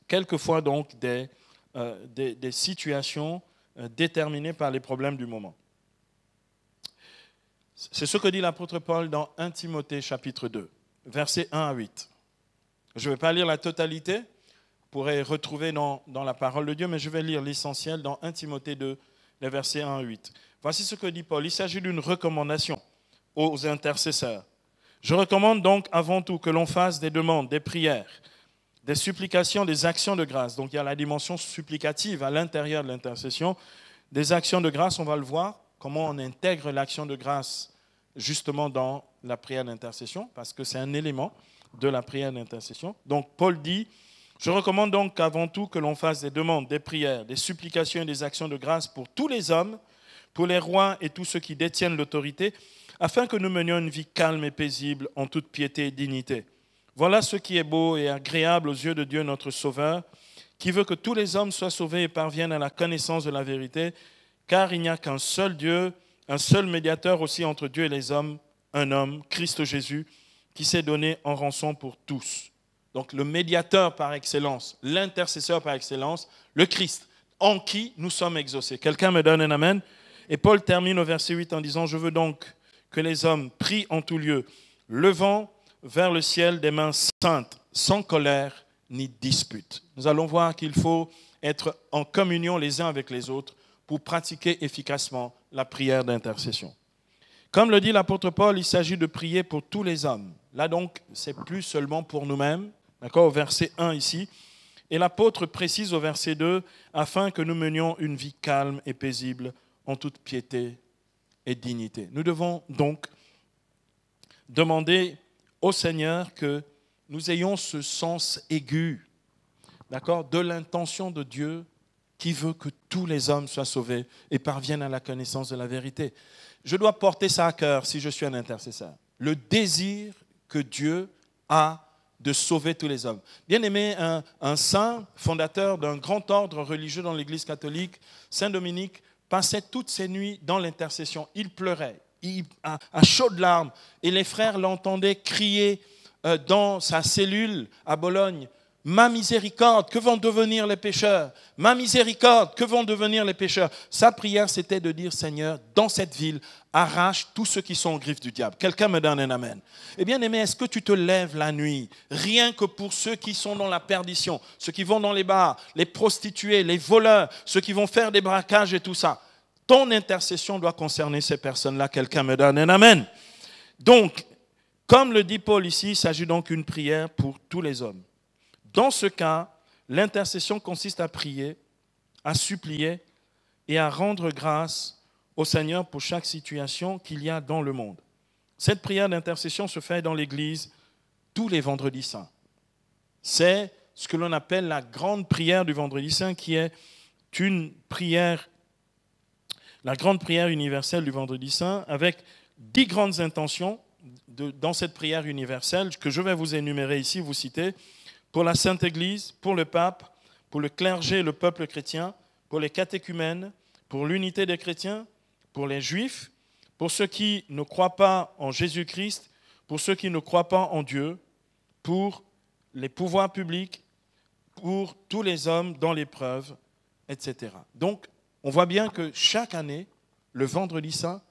quelquefois donc des situations déterminées par les problèmes du moment. C'est ce que dit l'apôtre Paul dans 1 Timothée chapitre 2, versets 1 à 8. Je ne vais pas lire la totalité, vous pourrez retrouver dans la parole de Dieu, mais je vais lire l'essentiel dans 1 Timothée 2, les versets 1 à 8. Voici ce que dit Paul. Il s'agit d'une recommandation aux intercesseurs. Je recommande donc avant tout que l'on fasse des demandes, des prières, des supplications, des actions de grâce. Donc il y a la dimension supplicative à l'intérieur de l'intercession. Des actions de grâce, on va le voir, comment on intègre l'action de grâce justement dans la prière d'intercession, parce que c'est un élément de la prière d'intercession. Donc Paul dit, je recommande donc avant tout que l'on fasse des demandes, des prières, des supplications et des actions de grâce pour tous les hommes, pour les rois et tous ceux qui détiennent l'autorité, afin que nous menions une vie calme et paisible en toute piété et dignité. Voilà ce qui est beau et agréable aux yeux de Dieu notre Sauveur, qui veut que tous les hommes soient sauvés et parviennent à la connaissance de la vérité, car il n'y a qu'un seul Dieu, un seul médiateur aussi entre Dieu et les hommes, un homme, Christ Jésus, qui s'est donné en rançon pour tous. Donc le médiateur par excellence, l'intercesseur par excellence, le Christ, en qui nous sommes exaucés. Quelqu'un me donne un amen? Et Paul termine au verset 8 en disant « Je veux donc que les hommes prient en tout lieu, levant vers le ciel des mains saintes, sans colère ni dispute. » Nous allons voir qu'il faut être en communion les uns avec les autres pour pratiquer efficacement la prière d'intercession. Comme le dit l'apôtre Paul, il s'agit de prier pour tous les hommes. Là donc, c'est plus seulement pour nous-mêmes. D'accord, au verset 1 ici. Et l'apôtre précise au verset 2, afin que nous menions une vie calme et paisible en toute piété et dignité. Nous devons donc demander au Seigneur que nous ayons ce sens aigu, d'accord, de l'intention de Dieu qui veut que tous les hommes soient sauvés et parviennent à la connaissance de la vérité. Je dois porter ça à cœur si je suis un intercesseur. Le désir que Dieu a de sauver tous les hommes. Bien aimé, un saint fondateur d'un grand ordre religieux dans l'Église catholique, Saint Dominique, passait toutes ses nuits dans l'intercession. Il pleurait, à chaudes larmes, et les frères l'entendaient crier dans sa cellule à Bologne, « Ma miséricorde, que vont devenir les pécheurs? Ma miséricorde, que vont devenir les pécheurs ?» Sa prière, c'était de dire, « Seigneur, dans cette ville, arrache tous ceux qui sont aux griffes du diable. » Quelqu'un me donne un amen. Eh bien aimé, est-ce que tu te lèves la nuit, rien que pour ceux qui sont dans la perdition, ceux qui vont dans les bars, les prostituées, les voleurs, ceux qui vont faire des braquages et tout ça? Ton intercession doit concerner ces personnes-là. Quelqu'un me donne un amen. Donc, comme le dit Paul ici, il s'agit donc d'une prière pour tous les hommes. Dans ce cas, l'intercession consiste à prier, à supplier et à rendre grâce au Seigneur pour chaque situation qu'il y a dans le monde. Cette prière d'intercession se fait dans l'Église tous les vendredis saints. C'est ce que l'on appelle la grande prière du vendredi saint, qui est une prière, la grande prière universelle du vendredi saint, avec 10 grandes intentions dans cette prière universelle que je vais vous énumérer ici, vous citer, pour la Sainte Église, pour le pape, pour le clergé et le peuple chrétien, pour les catéchumènes, pour l'unité des chrétiens, pour les juifs, pour ceux qui ne croient pas en Jésus-Christ, pour ceux qui ne croient pas en Dieu, pour les pouvoirs publics, pour tous les hommes dans l'épreuve, etc. Donc, on voit bien que chaque année, le vendredi saint,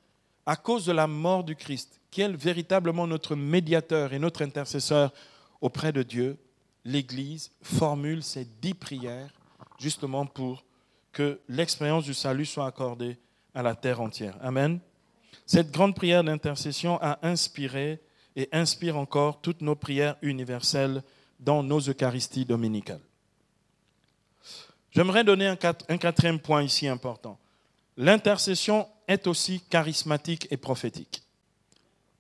à cause de la mort du Christ, qui est véritablement notre médiateur et notre intercesseur auprès de Dieu, l'Église formule ces 10 prières justement pour que l'expérience du salut soit accordée à la terre entière. Amen. Cette grande prière d'intercession a inspiré et inspire encore toutes nos prières universelles dans nos Eucharisties dominicales. J'aimerais donner un quatrième point ici important. L'intercession est aussi charismatique et prophétique.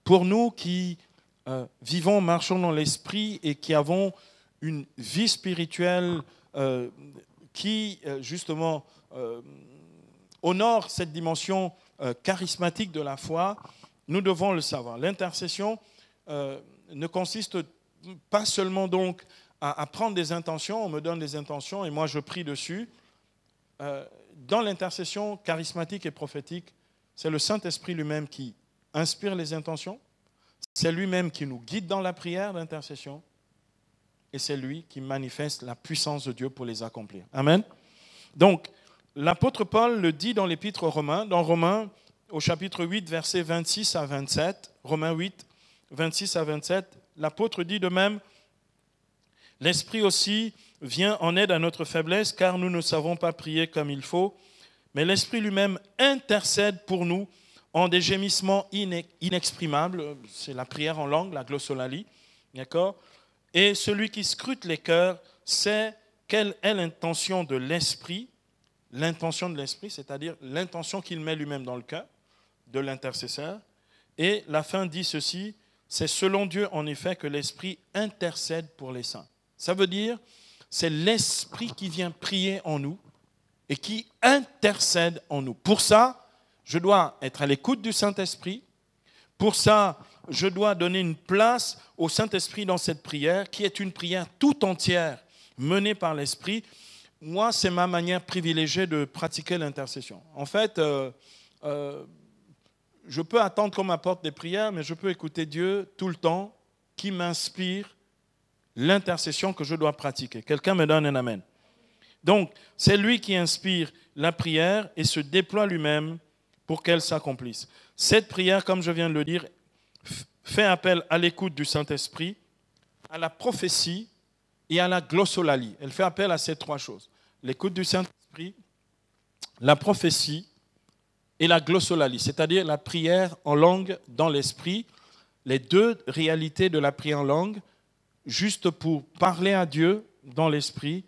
Pour nous qui vivons, marchons dans l'esprit et qui avons une vie spirituelle qui, justement, honore cette dimension charismatique de la foi, nous devons le savoir. L'intercession ne consiste pas seulement donc à prendre des intentions, on me donne des intentions et moi je prie dessus. Dans l'intercession charismatique et prophétique, c'est le Saint-Esprit lui-même qui inspire les intentions, c'est lui-même qui nous guide dans la prière d'intercession, et c'est lui qui manifeste la puissance de Dieu pour les accomplir. Amen. Donc, l'apôtre Paul le dit dans l'épître aux Romains, dans Romains, au chapitre 8, versets 26 à 27, Romains 8, 26 à 27, l'apôtre dit de même, « L'Esprit aussi vient en aide à notre faiblesse, car nous ne savons pas prier comme il faut, mais l'Esprit lui-même intercède pour nous en des gémissements inexprimables. » C'est la prière en langue, la glossolalie, d'accord ? Et celui qui scrute les cœurs sait quelle est l'intention de l'Esprit, c'est-à-dire l'intention qu'il met lui-même dans le cœur de l'intercesseur. Et la fin dit ceci, c'est selon Dieu en effet que l'Esprit intercède pour les saints. Ça veut dire, c'est l'Esprit qui vient prier en nous et qui intercède en nous. Pour ça, je dois être à l'écoute du Saint-Esprit. Pour ça, je dois donner une place au Saint-Esprit dans cette prière, qui est une prière tout entière menée par l'Esprit. Moi, c'est ma manière privilégiée de pratiquer l'intercession. En fait, je peux attendre qu'on m'apporte des prières, mais je peux écouter Dieu tout le temps, qui m'inspire l'intercession que je dois pratiquer. Quelqu'un me donne un amen. Donc, c'est lui qui inspire la prière et se déploie lui-même pour qu'elle s'accomplisse. Cette prière, comme je viens de le dire, fait appel à l'écoute du Saint-Esprit, à la prophétie et à la glossolalie. Elle fait appel à ces trois choses. L'écoute du Saint-Esprit, la prophétie et la glossolalie, c'est-à-dire la prière en langue dans l'esprit, les deux réalités de la prière en langue, juste pour parler à Dieu dans l'esprit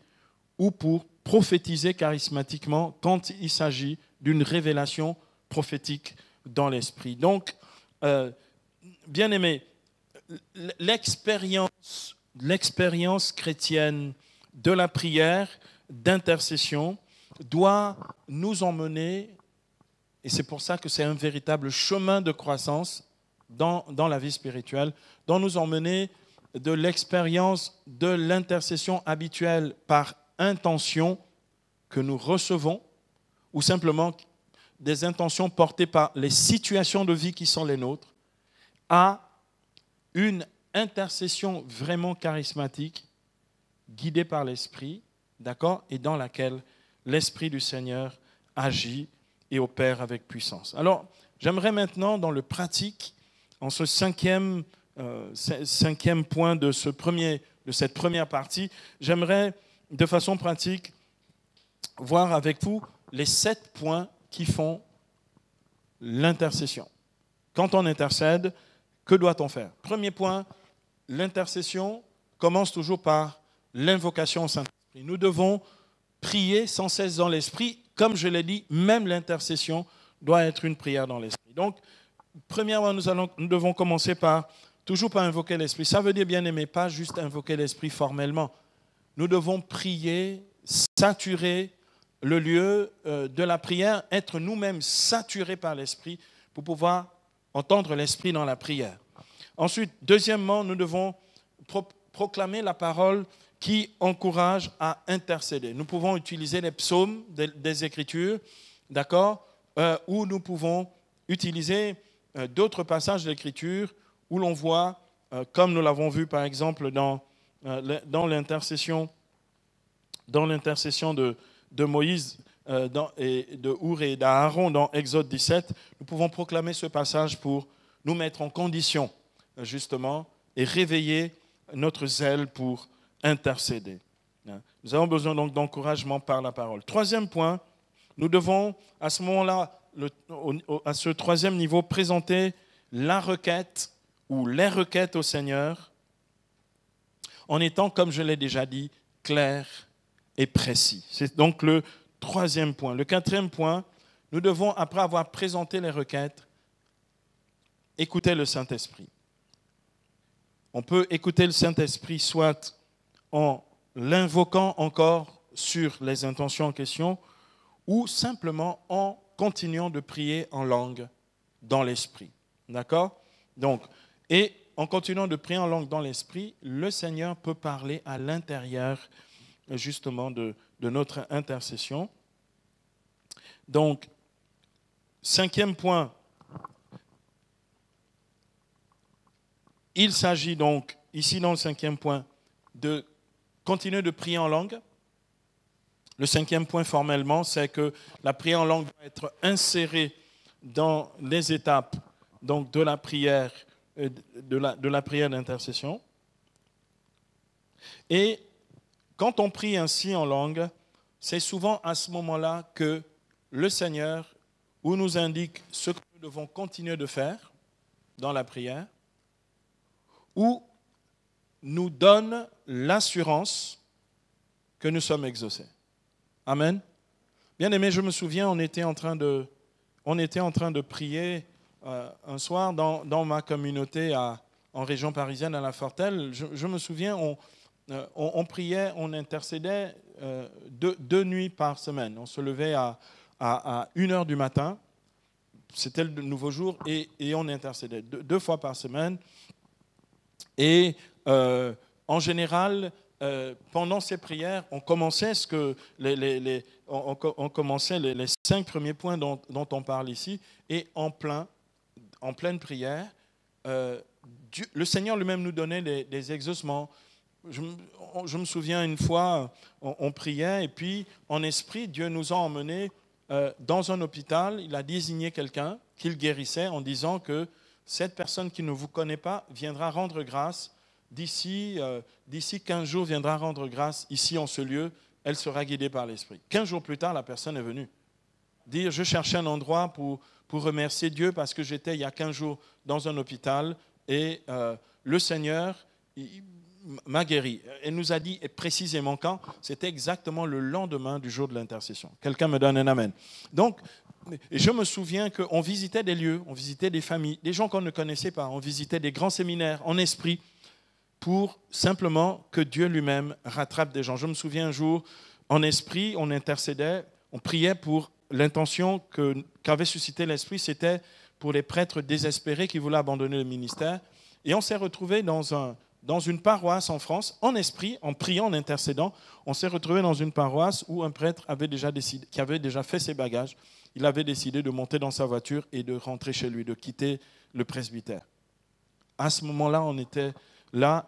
ou pour prophétiser charismatiquement quand il s'agit d'une révélation prophétique dans l'esprit. Donc, bien-aimés, l'expérience chrétienne de la prière, d'intercession, doit nous emmener, et c'est pour ça que c'est un véritable chemin de croissance dans la vie spirituelle, doit nous emmener de l'expérience de l'intercession habituelle par intention que nous recevons, ou simplement des intentions portées par les situations de vie qui sont les nôtres, à une intercession vraiment charismatique, guidée par l'Esprit, d'accord, et dans laquelle l'Esprit du Seigneur agit et opère avec puissance. Alors, j'aimerais maintenant, dans le pratique, en ce cinquième point de cette première partie, j'aimerais, de façon pratique, voir avec vous les 7 points qui font l'intercession. Quand on intercède, que doit-on faire? Premier point, l'intercession commence toujours par l'invocation au Saint-Esprit. Nous devons prier sans cesse dans l'Esprit. Comme je l'ai dit, même l'intercession doit être une prière dans l'Esprit. Donc, premièrement, nous devons commencer toujours par invoquer l'Esprit. Ça veut dire, bien aimé, pas juste invoquer l'Esprit formellement. Nous devons prier, saturer le lieu de la prière, être nous-mêmes saturés par l'Esprit pour pouvoir entendre l'Esprit dans la prière. Ensuite, deuxièmement, nous devons proclamer la parole qui encourage à intercéder. Nous pouvons utiliser les psaumes des Écritures, d'accord, ou nous pouvons utiliser d'autres passages de l'Écriture où l'on voit, comme nous l'avons vu par exemple dans l'intercession de Moïse et de Our et d'Aaron dans Exode 17, nous pouvons proclamer ce passage pour nous mettre en condition, justement, et réveiller notre zèle pour intercéder. Nous avons besoin donc d'encouragement par la parole. Troisième point, nous devons à ce moment-là, à ce troisième niveau, présenter la requête ou les requêtes au Seigneur en étant, comme je l'ai déjà dit, clair et précis. C'est donc le troisième point. Le quatrième point, nous devons, après avoir présenté les requêtes, écouter le Saint-Esprit. On peut écouter le Saint-Esprit soit en l'invoquant encore sur les intentions en question ou simplement en continuant de prier en langue dans l'Esprit. D'accord? Donc, et en continuant de prier en langue dans l'Esprit, le Seigneur peut parler à l'intérieur justement de notre intercession. Donc, cinquième point, il s'agit donc, ici dans le cinquième point, de continuer de prier en langue. Le cinquième point formellement, c'est que la prière en langue doit être insérée dans les étapes donc, de la prière d'intercession. Et quand on prie ainsi en langue, c'est souvent à ce moment-là que le Seigneur nous indique ce que nous devons continuer de faire dans la prière, ou nous donne l'assurance que nous sommes exaucés. Amen. Bien aimé, je me souviens, on était en train de prier un soir dans ma communauté en région parisienne, à La Fortelle. Je me souviens, on priait, on intercédait 2 nuits par semaine. On se levait à 1h du matin c'était le nouveau jour et on intercédait 2 fois par semaine. Et en général, pendant ces prières, on commençait les 5 premiers points dont on parle ici, et en pleine prière, le Seigneur lui-même nous donnait des exaucements. Je me souviens une fois, on priait, et puis en esprit, Dieu nous a emmenés dans un hôpital. Il a désigné quelqu'un qu'il guérissait en disant que cette personne qui ne vous connaît pas viendra rendre grâce. D'ici 15 jours, viendra rendre grâce ici en ce lieu. Elle sera guidée par l'Esprit. 15 jours plus tard, la personne est venue dire, je cherchais un endroit pour remercier Dieu parce que j'étais il y a 15 jours dans un hôpital et le Seigneur m'a guéri. Elle nous a dit, et précisément quand, c'était exactement le lendemain du jour de l'intercession. Quelqu'un me donne un amen. Donc, je me souviens qu'on visitait des lieux, on visitait des familles, des gens qu'on ne connaissait pas, on visitait des grands séminaires en esprit pour simplement que Dieu lui-même rattrape des gens. Je me souviens un jour, en esprit, on intercédait, on priait pour l'intention qu'avait suscité l'Esprit, c'était pour les prêtres désespérés qui voulaient abandonner le ministère. Et on s'est retrouvés dans une paroisse en France, en esprit, en priant, en intercédant. On s'est retrouvés dans une paroisse où un prêtre qui avait déjà fait ses bagages, il avait décidé de monter dans sa voiture et de rentrer chez lui, de quitter le presbytère. À ce moment-là, on était là,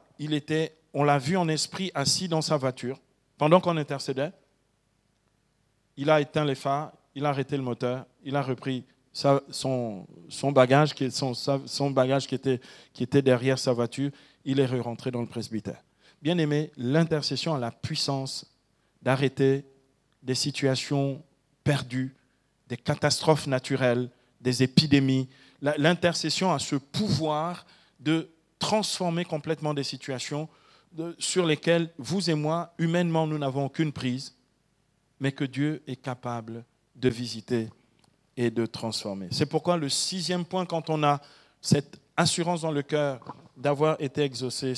on l'a vu en esprit assis dans sa voiture. Pendant qu'on intercédait, il a éteint les phares, il a arrêté le moteur, il a repris son bagage, son bagage qui était derrière sa voiture, il est rentré dans le presbytère. Bien aimé, l'intercession a la puissance d'arrêter des situations perdues, des catastrophes naturelles, des épidémies. L'intercession a ce pouvoir de transformer complètement des situations sur lesquelles vous et moi, humainement, nous n'avons aucune prise, mais que Dieu est capable de visiter et de transformer. C'est pourquoi le 6e point, quand on a cette assurance dans le cœur d'avoir été exaucé,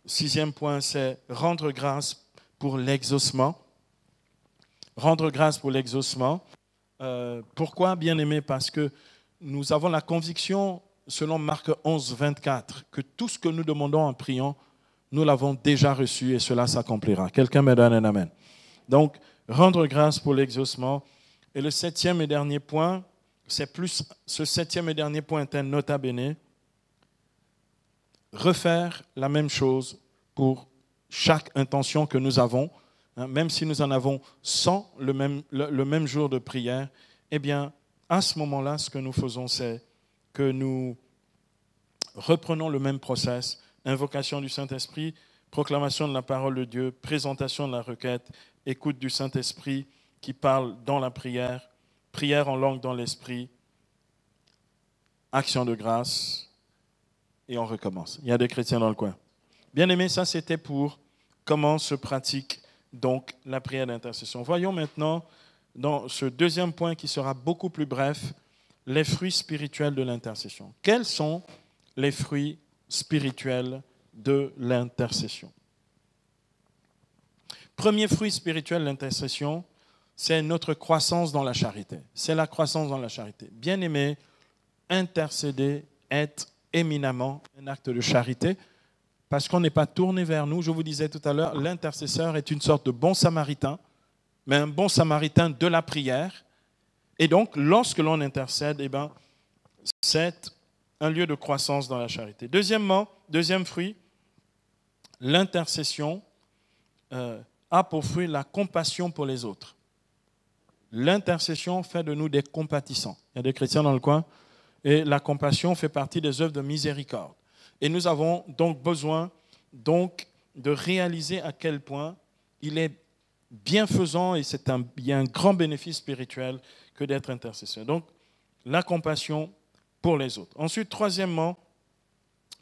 6e point, c'est rendre grâce pour l'exaucement. Rendre grâce pour l'exaucement. Pourquoi, bien-aimé? Parce que nous avons la conviction, selon Marc 11, 24, que tout ce que nous demandons en priant, nous l'avons déjà reçu et cela s'accomplira. Quelqu'un me donne un amen. Donc, rendre grâce pour l'exaucement. Et le 7e et dernier point, ce 7e et dernier point est un nota bene. Refaire la même chose pour chaque intention que nous avons, même si nous en avons 100 le même jour de prière, eh bien, à ce moment-là, ce que nous faisons, c'est que nous reprenons le même process, invocation du Saint-Esprit, proclamation de la parole de Dieu, présentation de la requête, écoute du Saint-Esprit qui parle dans la prière, prière en langue dans l'Esprit, action de grâce, et on recommence. Il y a des chrétiens dans le coin. Bien aimé, ça c'était pour comment se pratique donc la prière d'intercession. Voyons maintenant, dans ce 2e point qui sera beaucoup plus bref, les fruits spirituels de l'intercession. Quels sont les fruits spirituels de l'intercession? Premier fruit spirituel de l'intercession, c'est notre croissance dans la charité. C'est la croissance dans la charité. Bien aimé, intercéder est éminemment un acte de charité parce qu'on n'est pas tourné vers nous. Je vous disais tout à l'heure, l'intercesseur est une sorte de bon samaritain, mais un bon samaritain de la prière. Et donc, lorsque l'on intercède, eh ben, c'est un lieu de croissance dans la charité. Deuxièmement, deuxième fruit, l'intercession a pour fruit la compassion pour les autres. L'intercession fait de nous des compatissants. Il y a des chrétiens dans le coin. Et la compassion fait partie des œuvres de miséricorde. Et nous avons donc besoin de réaliser à quel point il est bienfaisant et il y a un grand bénéfice spirituel que d'être intercesseur. Donc, la compassion pour les autres. Ensuite, troisièmement,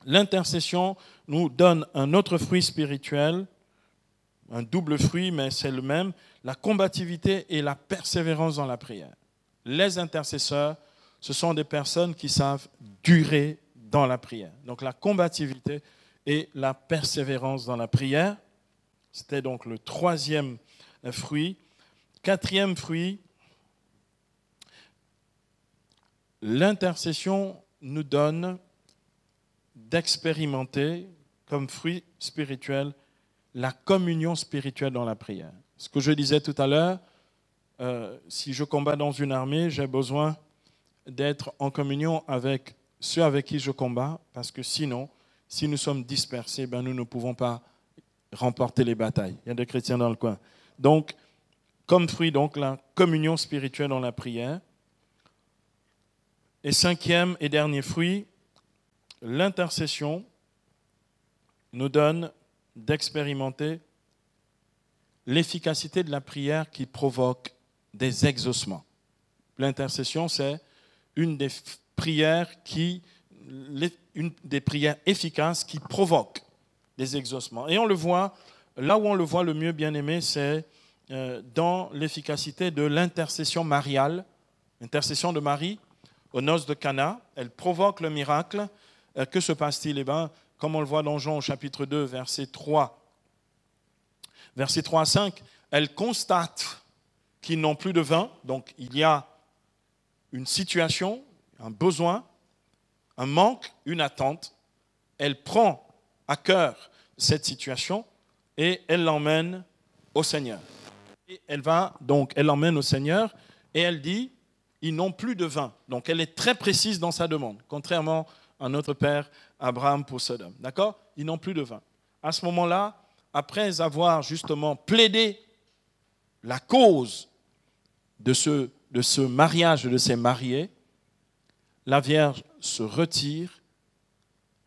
l'intercession nous donne un autre fruit spirituel, un double fruit, mais c'est le même, la combativité et la persévérance dans la prière. Les intercesseurs, ce sont des personnes qui savent durer dans la prière. Donc la combativité et la persévérance dans la prière, c'était donc le troisième fruit. Quatrième fruit, l'intercession nous donne d'expérimenter comme fruit spirituel la communion spirituelle dans la prière. Ce que je disais tout à l'heure, si je combats dans une armée, j'ai besoin d'être en communion avec ceux avec qui je combats, parce que sinon, si nous sommes dispersés, ben nous ne pouvons pas remporter les batailles. Il y a des chrétiens dans le coin. Donc, comme fruit, donc, la communion spirituelle dans la prière. Et cinquième et dernier fruit, l'intercession nous donne d'expérimenter l'efficacité de la prière qui provoque des exaucements. L'intercession, c'est une des prières efficaces qui provoquent des exaucements. Et on le voit, là où on le voit le mieux, bien aimé, c'est dans l'efficacité de l'intercession mariale, l'intercession de Marie aux noces de Cana. Elle provoque le miracle. Que se passe-t-il? Eh bien, comme on le voit dans Jean au chapitre 2, verset 3 à 5, elle constate qu'ils n'ont plus de vin. Donc, il y a une situation, un besoin, un manque, une attente. Elle prend à cœur cette situation et elle l'emmène au Seigneur. Et elle l'emmène au Seigneur et elle dit, ils n'ont plus de vin. Donc, elle est très précise dans sa demande, contrairement à notre père Abraham pour Sodome. D'accord? Ils n'ont plus de vin. À ce moment-là, après avoir justement plaidé la cause de ce mariage de ces mariés, la Vierge se retire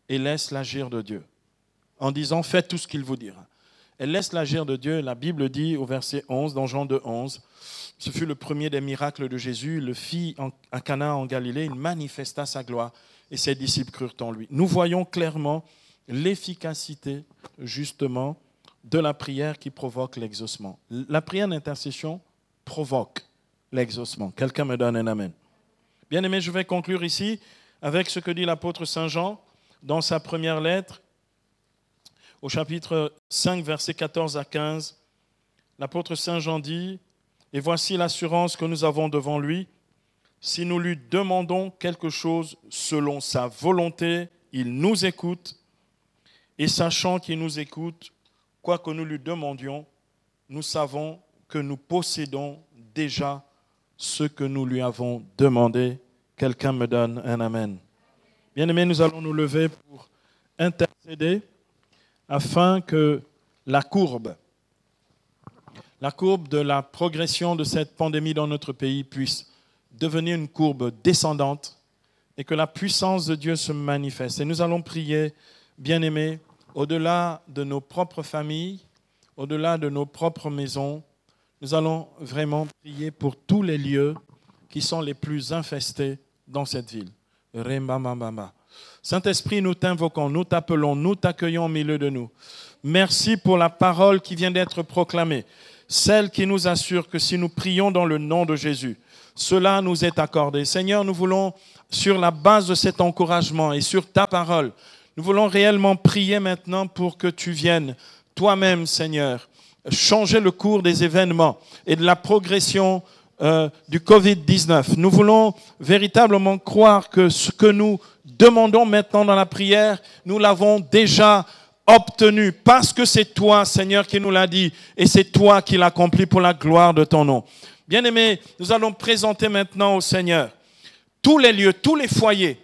et laisse l'agir de Dieu, en disant « Faites tout ce qu'il vous dira ». Elle laisse l'agir de Dieu. La Bible dit au verset 11, dans Jean 2, 11, ce fut le premier des miracles de Jésus, le fit à Cana en Galilée, il manifesta sa gloire et ses disciples crurent en lui. Nous voyons clairement l'efficacité justement de la prière qui provoque l'exaucement. La prière d'intercession provoque l'exaucement. Quelqu'un me donne un amen. Bien aimé, je vais conclure ici avec ce que dit l'apôtre Saint Jean dans sa première lettre, au chapitre 5, versets 14 à 15. L'apôtre Saint Jean dit, « Et voici l'assurance que nous avons devant lui. Si nous lui demandons quelque chose selon sa volonté, il nous écoute. Et sachant qu'il nous écoute, quoi que nous lui demandions, nous savons que nous possédons déjà ce que nous lui avons demandé. » Quelqu'un me donne un amen. Bien-aimés, nous allons nous lever pour intercéder afin que la courbe de la progression de cette pandémie dans notre pays puisse devenir une courbe descendante et que la puissance de Dieu se manifeste. Et nous allons prier, bien-aimés, au-delà de nos propres familles, au-delà de nos propres maisons, nous allons vraiment prier pour tous les lieux qui sont les plus infestés dans cette ville. Saint-Esprit, nous t'invoquons, nous t'appelons, nous t'accueillons au milieu de nous. Merci pour la parole qui vient d'être proclamée, celle qui nous assure que si nous prions dans le nom de Jésus, cela nous est accordé. Seigneur, nous voulons, sur la base de cet encouragement et sur ta parole, nous voulons réellement prier maintenant pour que tu viennes toi-même, Seigneur, changer le cours des événements et de la progression du Covid-19. Nous voulons véritablement croire que ce que nous demandons maintenant dans la prière, nous l'avons déjà obtenu parce que c'est toi, Seigneur, qui nous l'a dit et c'est toi qui l'accomplis pour la gloire de ton nom. Bien-aimés, nous allons présenter maintenant au Seigneur tous les lieux, tous les foyers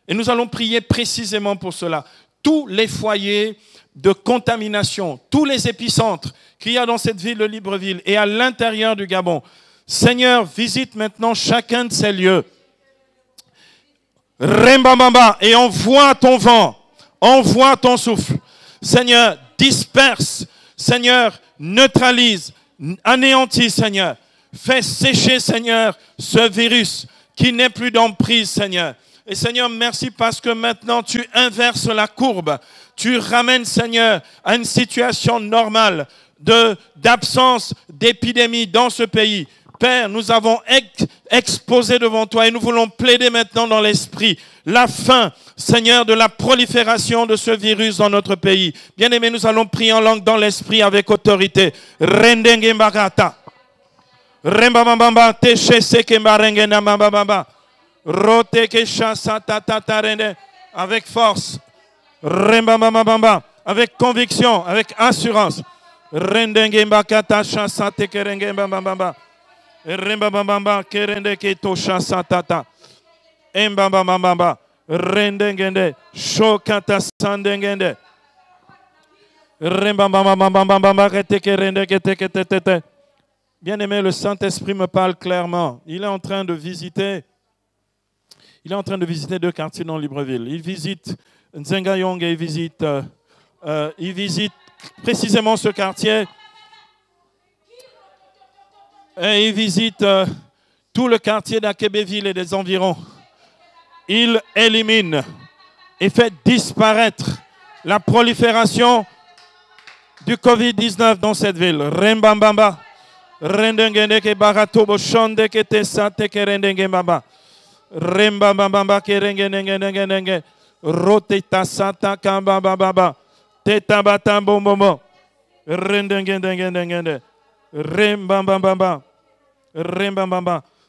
et nous allons prier précisément pour cela. Tous les foyers de contamination, tous les épicentres qu'il y a dans cette ville de Libreville et à l'intérieur du Gabon. Seigneur, visite maintenant chacun de ces lieux. Rembambamba, et envoie ton vent, envoie ton souffle. Seigneur, disperse. Seigneur, neutralise, anéantis, Seigneur. Fais sécher, Seigneur, ce virus qui n'est plus d'emprise, Seigneur. Et Seigneur, merci parce que maintenant tu inverses la courbe. Tu ramènes, Seigneur, à une situation normale d'absence d'épidémie dans ce pays. Père, nous avons exposé devant toi et nous voulons plaider maintenant dans l'esprit la fin, Seigneur, de la prolifération de ce virus dans notre pays. Bien-aimés, nous allons prier en langue dans l'esprit avec autorité. Rendengembagata. Rembambamba, teche sekembarenge namambamba. Avec force. Avec conviction, avec assurance. Bien-aimé, le Saint-Esprit me parle clairement. Il est en train de visiter deux quartiers dans Libreville. Il visite Nzengayong et il visite précisément ce quartier. Et il visite tout le quartier d'Akebeville et des environs. Il élimine et fait disparaître la prolifération du Covid-19 dans cette ville. Rembambamba. Rendengende ke baratobo shonde ke tesate ke rendenge baba. Rembambamba ke rengenenge rote tasata kamba baba. Teta batambo momo. Rendengende. Rembambamba.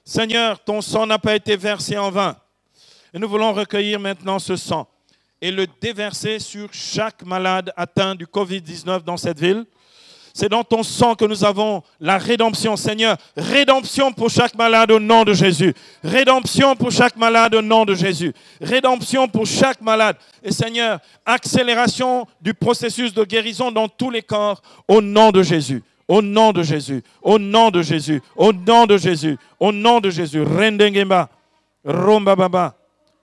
Seigneur, ton sang n'a pas été versé en vain. Et nous voulons recueillir maintenant ce sang et le déverser sur chaque malade atteint du Covid-19 dans cette ville. C'est dans ton sang que nous avons la rédemption, Seigneur. Rédemption pour chaque malade au nom de Jésus. Rédemption pour chaque malade au nom de Jésus. Rédemption pour chaque malade. Et Seigneur, accélération du processus de guérison dans tous les corps au nom de Jésus. Au nom de Jésus. Au nom de Jésus. Au nom de Jésus. Au nom de Jésus. Rendengemba. Romba baba.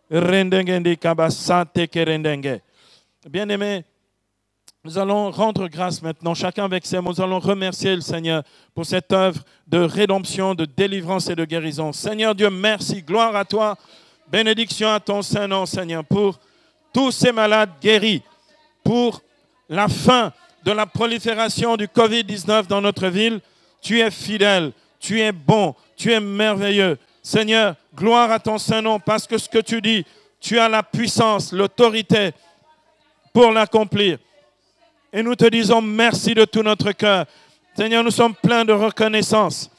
Rendengende kabasate kerendenge. Bien-aimés, nous allons rendre grâce maintenant, chacun avec ses mots. Nous allons remercier le Seigneur pour cette œuvre de rédemption, de délivrance et de guérison. Seigneur Dieu, merci, gloire à toi. Bénédiction à ton Saint-Nom, Seigneur, pour tous ces malades guéris, pour la fin de la prolifération du Covid-19 dans notre ville. Tu es fidèle, tu es bon, tu es merveilleux. Seigneur, gloire à ton Saint-Nom, parce que ce que tu dis, tu as la puissance, l'autorité pour l'accomplir. Et nous te disons merci de tout notre cœur. Seigneur, nous sommes pleins de reconnaissance.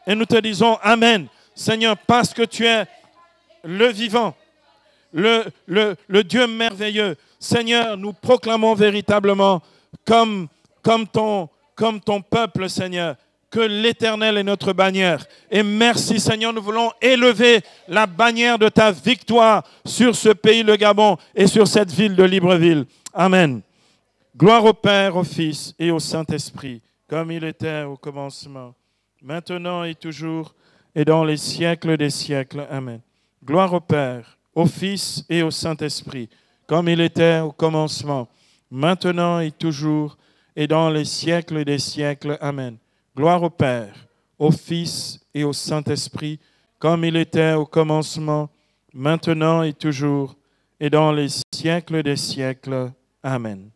Et nous te disons Amen. Seigneur, parce que tu es le vivant, le Dieu merveilleux. Seigneur, nous proclamons véritablement comme ton peuple, Seigneur, que l'Éternel est notre bannière. Et merci, Seigneur, nous voulons élever la bannière de ta victoire sur ce pays, le Gabon, et sur cette ville de Libreville. Amen. Gloire au Père, au Fils et au Saint-Esprit, comme il était au commencement, maintenant et toujours, et dans les siècles des siècles. Amen. Gloire au Père, au Fils et au Saint-Esprit, comme il était au commencement, maintenant et toujours, et dans les siècles des siècles. Amen. Gloire au Père, au Fils et au Saint-Esprit, comme il était au commencement, maintenant et toujours, et dans les siècles des siècles. Amen.